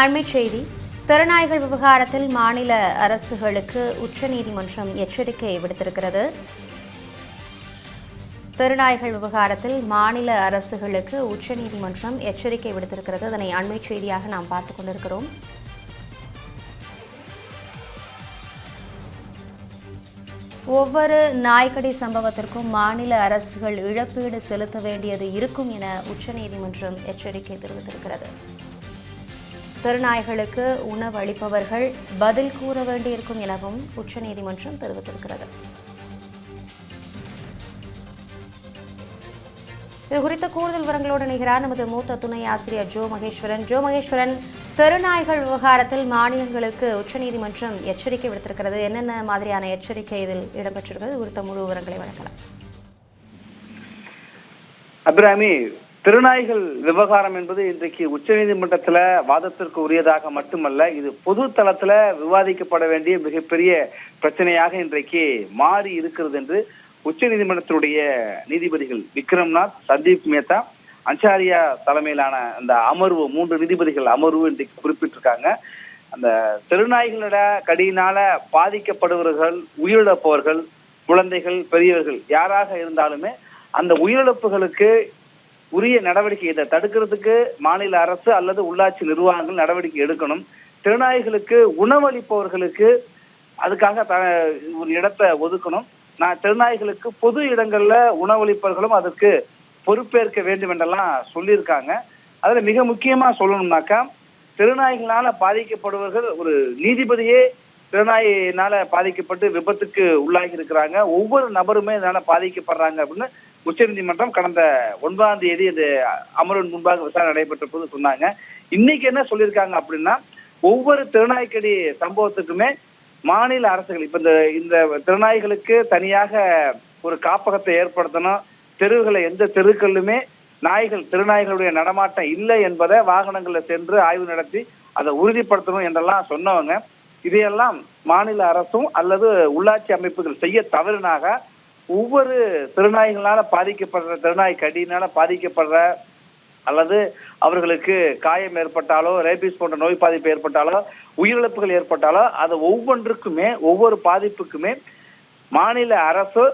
அண்மைச் செய்தி. தெருநாய்கள் விவகாரத்தில் மாநில அரசுகளுக்கு உச்சநீதிமன்றம் எச்சரிக்கை விடுத்திருக்கிறது. தெருநாய்கள் விவகாரத்தில் மாநில அரசுகளுக்கு உச்சநீதிமன்றம் எச்சரிக்கை விடுத்திருக்கிறது. அதனை அண்மைச் செய்தியாக நாம் பார்த்துக் கொண்டிருக்கிறோம். ஒவ்வொரு நாய்க்கடி சம்பவத்திற்கும் மாநில அரசுகள் இழப்பீடு செலுத்த வேண்டியது இருக்கும் என உச்சநீதிமன்றம் எச்சரிக்கை தெரிவித்திருக்கிறது. தெருநாய்களுக்கு உணவு அளிப்பவர்கள் பதில் கூற வேண்டியிருக்கும் எனவும் உச்சநீதிமன்றம் தெரிவித்திருக்கிறது. இதுகுறித்த கூடுதல் விவரங்களோடு இணைகிறார் நமது மூத்த துணை ஆசிரியர் ஜோ மகேஸ்வரன். தெருநாய்கள் விவகாரத்தில் மாநிலங்களுக்கு உச்சநீதிமன்றம் எச்சரிக்கை விடுத்திருக்கிறது. என்னென்ன மாதிரியான எச்சரிக்கை இதில் இடம்பெற்றிருக்கிறது குறித்த முழு விவரங்களை வழங்கலாம். அபிராமி, திருநாய்கள் விவகாரம் என்பது இன்றைக்கு உச்சநீதிமன்றத்துல வாதத்திற்கு உரியதாக மட்டுமல்ல, இது பொது தளத்துல விவாதிக்கப்பட வேண்டிய மிகப்பெரிய பிரச்சனையாக இன்றைக்கு மாறி இருக்கிறது என்று உச்சநீதிமன்றத்தினுடைய நீதிபதிகள் விக்ரம்நாத், சந்தீப் மேத்தா, அன்சாரியா தலைமையிலான அந்த அமர்வு, 3 நீதிபதிகள் அமர்வு இன்றைக்கு குறிப்பிட்டிருக்காங்க. அந்த தெருநாய்களோட கடியினால பாதிக்கப்படுபவர்கள், உயிரிழப்பவர்கள், குழந்தைகள், பெரியவர்கள் யாராக இருந்தாலுமே அந்த உயிரிழப்புகளுக்கு உரிய நடவடிக்கை, இதை தடுக்கிறதுக்கு மாநில அரசு அல்லது உள்ளாட்சி நிர்வாகங்கள் நடவடிக்கை எடுக்கணும். திருநாய்களுக்கு உணவளிப்பவர்களுக்கு அதுக்காக ஒரு இடத்தை ஒதுக்கணும். திருநாய்களுக்கு பொது இடங்கள்ல உணவளிப்பவர்களும் அதற்கு பொறுப்பேற்க வேண்டும் என்றெல்லாம் சொல்லியிருக்காங்க. அதுல மிக முக்கியமா சொல்லணும்னாக்கா, திருநாய்களால பாதிக்கப்படுபவர்கள், ஒரு நீதிபதியே திருநாயினால பாதிக்கப்பட்டு விபத்துக்கு உள்ளாகி இருக்கிறாங்க, ஒவ்வொரு நபருமே இதனால பாதிக்கப்படுறாங்க அப்படின்னு உச்சநீதிமன்றம் கடந்த 9ஆம் தேதி இது அமர்வின் முன்பாக விசாரணை நடைபெற்ற போது சொன்னாங்க. இன்னைக்கு என்ன சொல்லியிருக்காங்க அப்படின்னா, ஒவ்வொரு திருநாய்க்கடி சம்பவத்துக்குமே மாநில அரசுகள் இப்ப இந்த திருநாய்களுக்கு தனியாக ஒரு காப்பகத்தை ஏற்படுத்தணும். தெருவுகளை, எந்த தெருக்களிலுமே திருநாய்களுடைய நடமாட்டம் இல்லை என்பதை வாகனங்கள்ல சென்று ஆய்வு நடத்தி அதை உறுதிப்படுத்தணும் என்றெல்லாம் சொன்னவங்க. இதையெல்லாம் மாநில அரசும் அல்லது உள்ளாட்சி அமைப்புகள் செய்ய தவறினாக ஒவ்வொரு திருநாய்களால பாதிக்கப்படுற, திருநாய் கடியினால பாதிக்கப்படுற அல்லது அவர்களுக்கு காயம் ஏற்பட்டாலோ, ரேபிஸ் போன்ற நோய் பாதிப்பு ஏற்பட்டாலோ, உயிரிழப்புகள் ஏற்பட்டாலோ, அது ஒவ்வொன்றுக்குமே, ஒவ்வொரு பாதிப்புக்குமே மாநில அரசு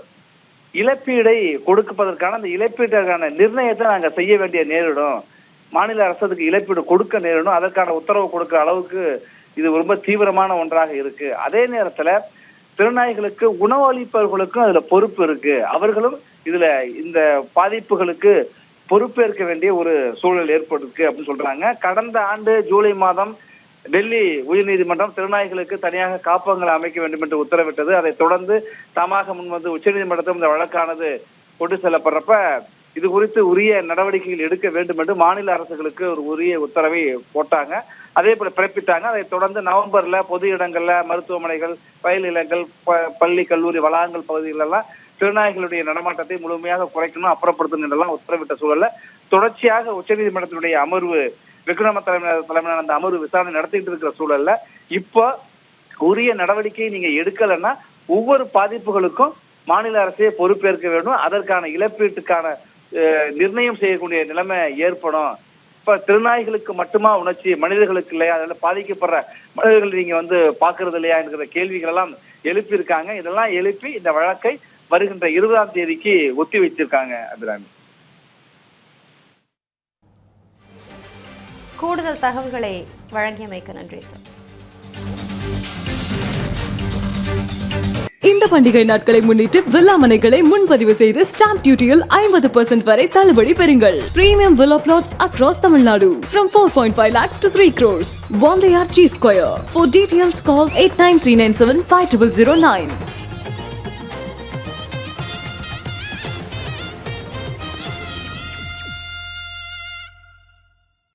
இழப்பீடை கொடுப்பதற்கான அந்த இழப்பீட்டுக்கான நிர்ணயத்தை நாங்கள் செய்ய வேண்டிய நேரிடும். மாநில அரசு அதுக்கு இழப்பீடு கொடுக்க நேரிடும். அதற்கான உத்தரவு கொடுக்கிற அளவுக்கு இது ரொம்ப தீவிரமான ஒன்றாக இருக்கு. அதே நேரத்துல திருநாய்களுக்கு உணவு அளிப்பவர்களுக்கும் அதுல பொறுப்பு இருக்கு. அவர்களும் இதுல இந்த பாதிப்புகளுக்கு பொறுப்பேற்க வேண்டிய ஒரு சூழல் ஏற்பட்டிருக்கு அப்படின்னு சொல்றாங்க. கடந்த ஆண்டு ஜூலை மாதம் டெல்லி உயர்நீதிமன்றம் திருநாய்களுக்கு தனியாக காப்பகங்களை அமைக்க வேண்டும் என்று உத்தரவிட்டது. அதை தொடர்ந்து தாமாக முன்வந்து உச்சநீதிமன்றத்தில் இந்த வழக்கானது கொண்டு செல்லப்படுறப்ப இது குறித்து உரிய நடவடிக்கைகள் எடுக்க வேண்டும் என்று மாநில அரசுகளுக்கு ஒரு உரிய உத்தரவை போட்டாங்க. அதே போல பிறப்பித்தாங்க. அதை தொடர்ந்து நவம்பர்ல பொது இடங்கள்ல, மருத்துவமனைகள், பயில் நிலங்கள், பள்ளி கல்லூரி வளாகங்கள் பகுதிகள் எல்லாம் திருநாய்களுடைய நடமாட்டத்தை முழுமையாக குறைக்கணும், அப்புறப்படுத்தணும் என்றெல்லாம் உத்தரவிட்ட சூழல்ல தொடர்ச்சியாக உச்சநீதிமன்றத்தினுடைய அமர்வு, விக்ரம தலைமையிலான அந்த அமர்வு விசாரணை நடத்திட்டு இருக்கிற சூழல்ல இப்போ உரிய நடவடிக்கையை நீங்க எடுக்கலைன்னா ஒவ்வொரு பாதிப்புகளுக்கும் மாநில அரசே பொறுப்பேற்க வேண்டும். அதற்கான இழப்பீட்டுக்கான நிர்ணயம் செய்யக்கூடிய நிலைமை ஏற்படும். இப்ப திருநாய்களுக்கு மட்டுமா உணர்ச்சி, மனிதர்களுக்கு இல்லையா, அதில் பாதிக்கப்படுற மனிதர்கள் நீங்க பாக்குறது இல்லையா என்கிற கேள்விகள் எல்லாம் எழுப்பியிருக்காங்க. இதெல்லாம் எழுப்பி இந்த வழக்கை வருகின்ற 20ஆம் தேதிக்கு ஒத்தி வைத்திருக்காங்க. அபிராமி, கூடுதல் தகவல்களை வழங்கியமைக்கு நன்றி சார். இந்த பண்டிகை நாட்களை முன்னிட்டு வில்லா மனைகளை முன்பதிவு செய்து ஸ்டாம்ப் டியூட்டியில் 50% வரை தள்ளுபடி பெறுங்கள். Premium villa plots across Tamil Nadu from 4.5 lakhs to 3 crores. One G Square. For details call 8939750009.